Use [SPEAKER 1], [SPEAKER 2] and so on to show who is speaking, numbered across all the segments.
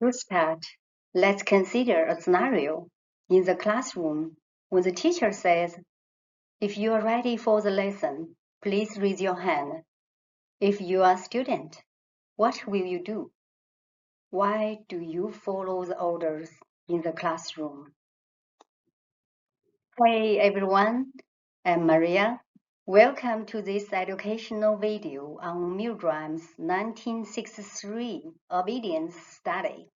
[SPEAKER 1] To start, let's consider a scenario. In the classroom, when the teacher says, "If you are ready for the lesson, please raise your hand." If you are a student, what will you do? Why do you follow the orders in the classroom? Hey everyone, I'm Maria. Welcome to this educational video on Milgram's 1963 obedience study.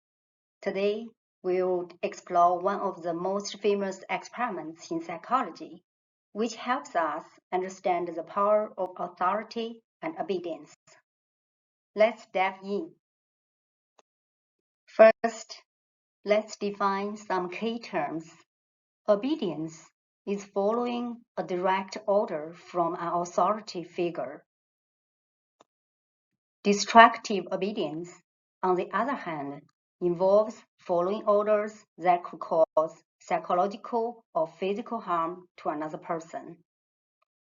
[SPEAKER 1] Today, we'll explore one of the most famous experiments in psychology, which helps us understand the power of authority and obedience. Let's dive in. First, let's define some key terms. Obedience is following a direct order from an authority figure. Destructive obedience, on the other hand, involves following orders that could cause psychological or physical harm to another person.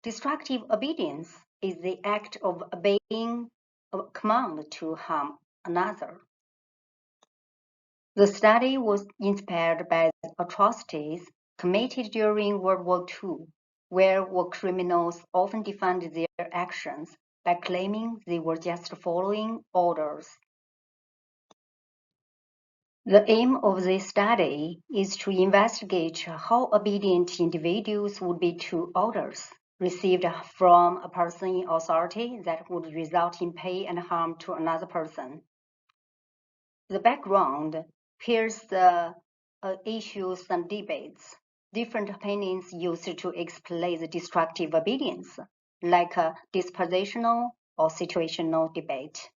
[SPEAKER 1] Destructive obedience is the act of obeying a command to harm another. The study was inspired by the atrocities committed during World War II, where war criminals often defended their actions by claiming they were just following orders. The aim of this study is to investigate how obedient individuals would be to orders received from a person in authority that would result in pain and harm to another person. The background, here's the issues and debates. Different opinions used to explain the destructive obedience, like a dispositional or situational debate,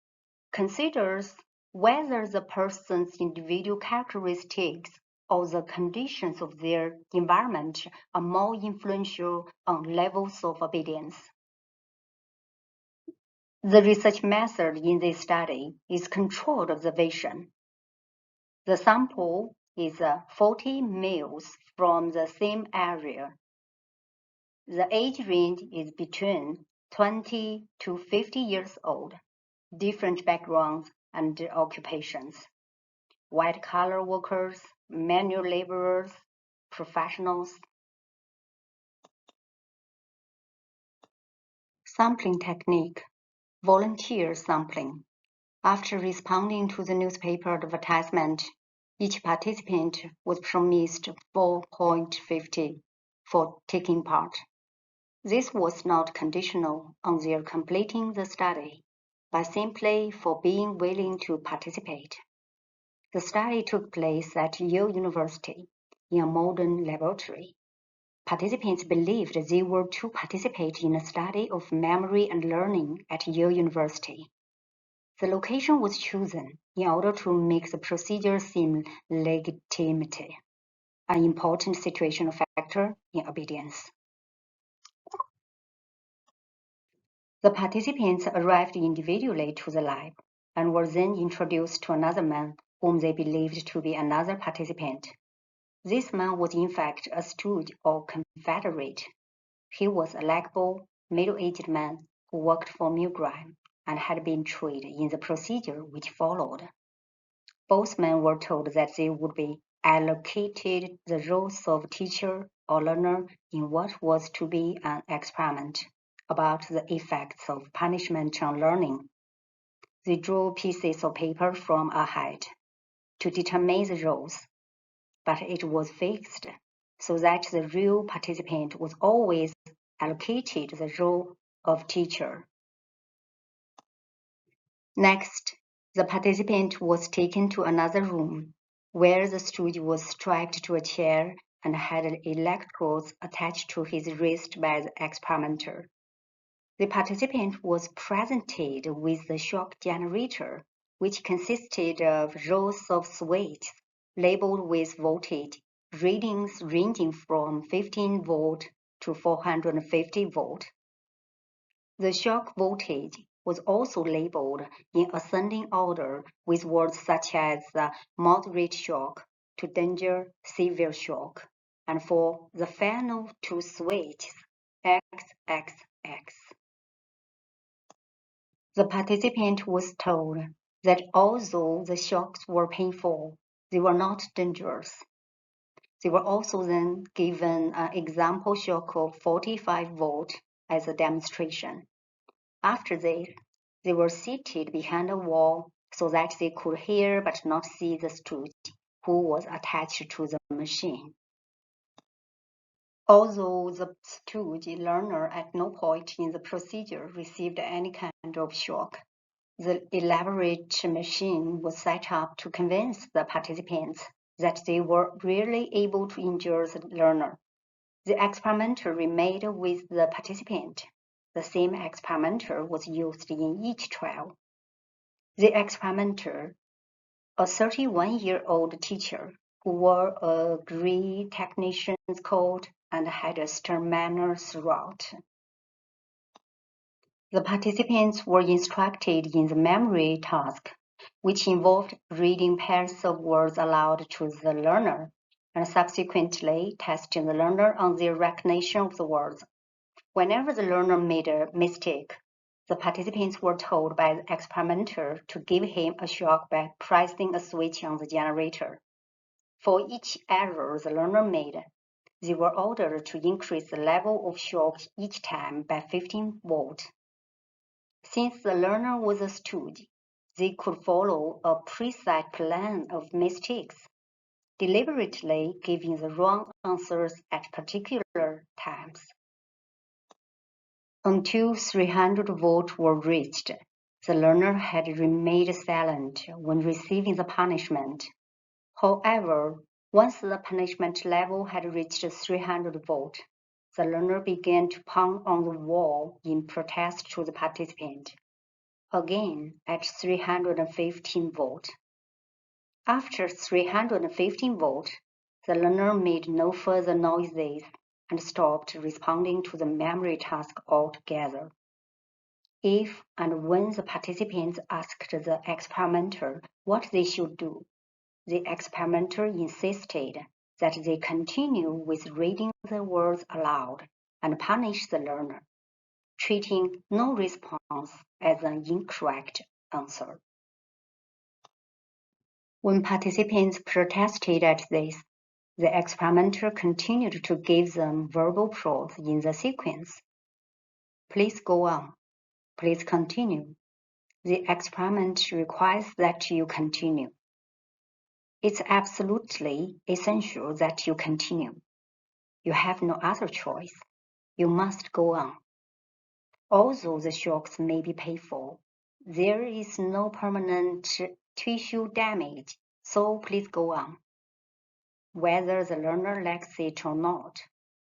[SPEAKER 1] considers whether the person's individual characteristics or the conditions of their environment are more influential on levels of obedience. The research method in this study is controlled observation. The sample is 40 males from the same area. The age range is between 20 to 50 years old, different backgrounds and occupations. White-collar workers, manual laborers, professionals. Sampling technique, volunteer sampling. After responding to the newspaper advertisement, each participant was promised 4.50 for taking part. This was not conditional on their completing the study, but simply for being willing to participate. The study took place at Yale University in a modern laboratory. Participants believed they were to participate in a study of memory and learning at Yale University. The location was chosen in order to make the procedure seem legitimate, an important situational factor in obedience. The participants arrived individually to the lab and were then introduced to another man whom they believed to be another participant. This man was in fact a stooge or confederate. He was a likable, middle-aged man who worked for Milgram and had been trained in the procedure which followed. Both men were told that they would be allocated the roles of teacher or learner in what was to be an experiment about the effects of punishment on learning. They drew pieces of paper from a hat to determine the roles, but it was fixed so that the real participant was always allocated the role of teacher. Next, the participant was taken to another room where the stooge was strapped to a chair and had electrodes attached to his wrist by the experimenter. The participant was presented with the shock generator, which consisted of rows of switches labeled with voltage readings ranging from 15 volt to 450 volt. The shock voltage was also labeled in ascending order with words such as moderate shock to danger severe shock, and for the final two switches, XXX. The participant was told that although the shocks were painful, they were not dangerous. They were also then given an example shock of 45 volt as a demonstration. After this, they were seated behind a wall so that they could hear but not see the stooge who was attached to the machine. Although the stooge learner at no point in the procedure received any kind of shock, the elaborate machine was set up to convince the participants that they were really able to injure the learner. The experimenter remained with the participant. The same experimenter was used in each trial. The experimenter, a 31-year-old teacher who wore a gray technician's coat and had a stern manner throughout. The participants were instructed in the memory task, which involved reading pairs of words aloud to the learner and subsequently testing the learner on their recognition of the words. Whenever the learner made a mistake, the participants were told by the experimenter to give him a shock by pressing a switch on the generator. For each error the learner made, they were ordered to increase the level of shock each time by 15 volts. Since the learner was a stooge, they could follow a preset plan of mistakes, deliberately giving the wrong answers at particular times. Until 300 volts were reached, the learner had remained silent when receiving the punishment. However, once the punishment level had reached 300 volts, the learner began to pound on the wall in protest to the participant, again at 315 volts. After 315 volts, the learner made no further noises and stopped responding to the memory task altogether. If and when the participants asked the experimenter what they should do, the experimenter insisted that they continue with reading the words aloud and punish the learner, treating no response as an incorrect answer. When participants protested at this, the experimenter continued to give them verbal prods in the sequence. Please go on. Please continue. The experiment requires that you continue. It's absolutely essential that you continue. You have no other choice. You must go on. Although the shocks may be painful, there is no permanent tissue damage, so please go on. Whether the learner likes it or not,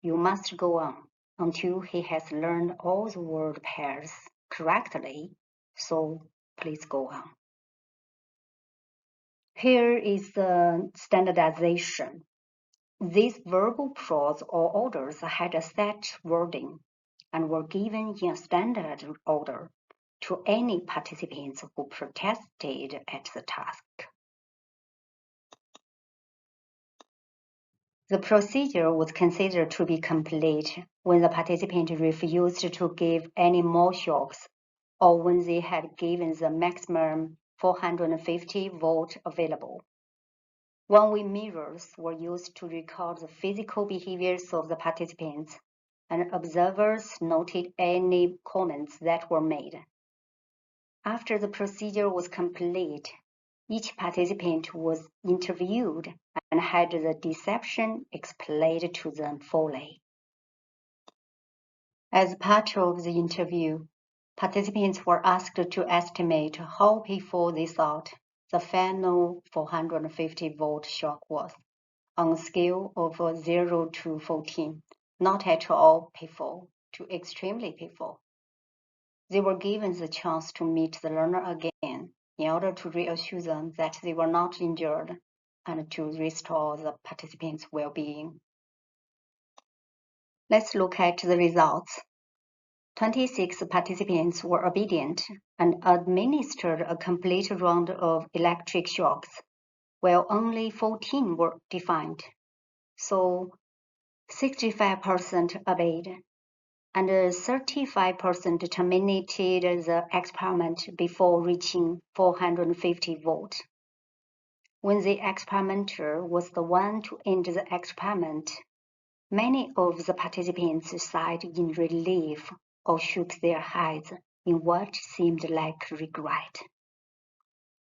[SPEAKER 1] you must go on until he has learned all the word pairs correctly, so please go on. Here is the standardization. These verbal prods or orders had a set wording and were given in a standard order to any participants who protested at the task. The procedure was considered to be complete when the participant refused to give any more shocks or when they had given the maximum 450 volt available. One-way mirrors were used to record the physical behaviors of the participants, and observers noted any comments that were made. After the procedure was complete, each participant was interviewed and had the deception explained to them fully. As part of the interview, participants were asked to estimate how painful they thought the final 450 volt shock was, on a scale of 0 to 14, not at all painful to extremely painful. They were given the chance to meet the learner again in order to reassure them that they were not injured and to restore the participants' well-being. Let's look at the results. 26 participants were obedient and administered a complete round of electric shocks, while only 14 were defiant. So 65% obeyed. and 35% terminated the experiment before reaching 450 volts. When the experimenter was the one to end the experiment, many of the participants sighed in relief or shook their heads in what seemed like regret.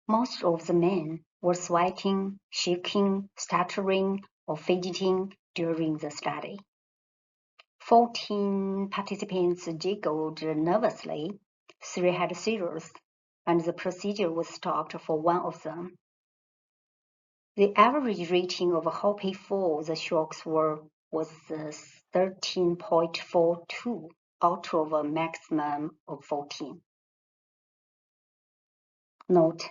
[SPEAKER 1] Most of the men were sweating, shaking, stuttering, or fidgeting during the study. 14 participants giggled nervously, 3 had seizures, and the procedure was stopped for one of them. The average rating of Hopi for the shocks was 13.42 out of a maximum of 14. Note: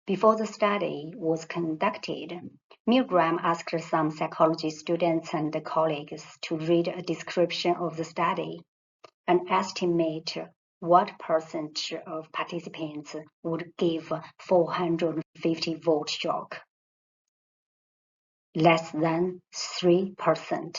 [SPEAKER 1] before the study was conducted, Milgram asked some psychology students and colleagues to read a description of the study and estimate what percent of participants would give 450-volt shock. Less than 3%.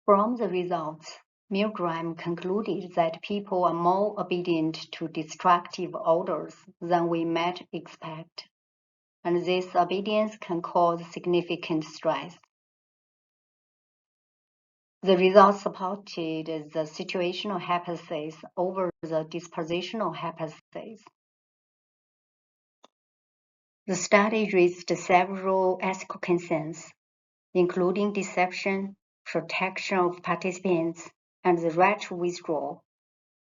[SPEAKER 1] From the results, Milgram concluded that people are more obedient to destructive orders than we might expect, and this obedience can cause significant stress. The results supported the situational hypothesis over the dispositional hypothesis. The study raised several ethical concerns, including deception, protection of participants, and the right to withdraw.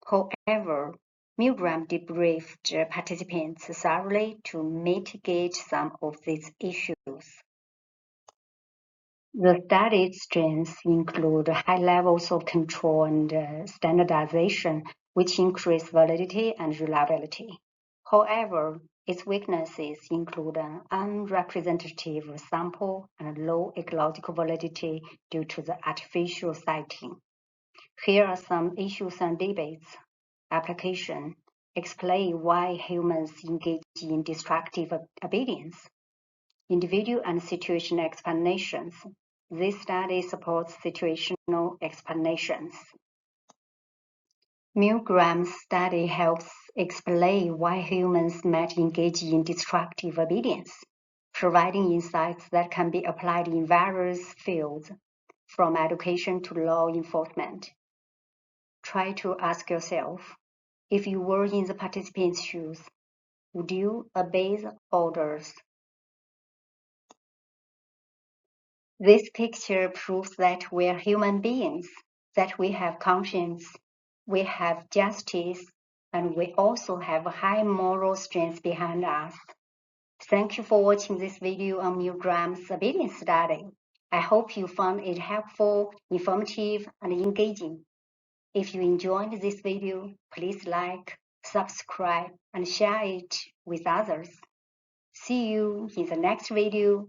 [SPEAKER 1] However, Milgram debriefed participants thoroughly to mitigate some of these issues. The study's strengths include high levels of control and standardization, which increase validity and reliability. However, its weaknesses include an unrepresentative sample and low ecological validity due to the artificial siting. Here are some issues and debates. Application: explain why humans engage in destructive obedience. Individual and situation explanations. This study supports situational explanations. Milgram's study helps explain why humans might engage in destructive obedience, providing insights that can be applied in various fields, from education to law enforcement. Try to ask yourself, if you were in the participant's shoes, would you obey the orders? This picture proves that we are human beings, that we have conscience, we have justice, and we also have high moral strength behind us. Thank you for watching this video on Milgram's obedience study. I hope you found it helpful, informative, and engaging. If you enjoyed this video, please like, subscribe, and share it with others. See you in the next video.